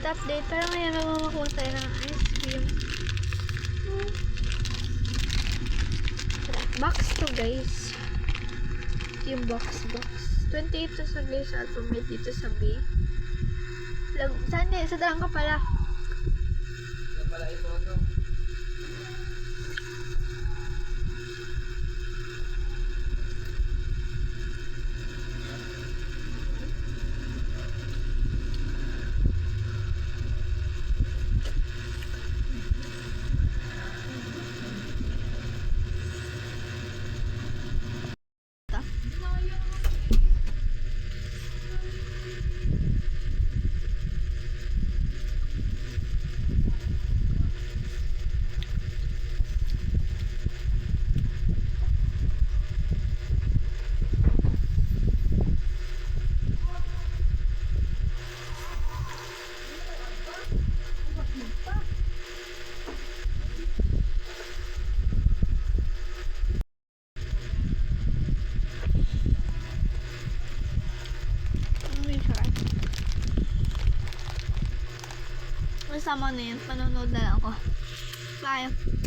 update. Pero ngayon mamakuha tayo ng ice cream. Box to guys. Ito yung box. 28 to sa guys. Alphabet dito sa B. Saan eh? Sa daan ka pala. Yan pala ito. Kasama na yun. Panonood na lang ako. Bye.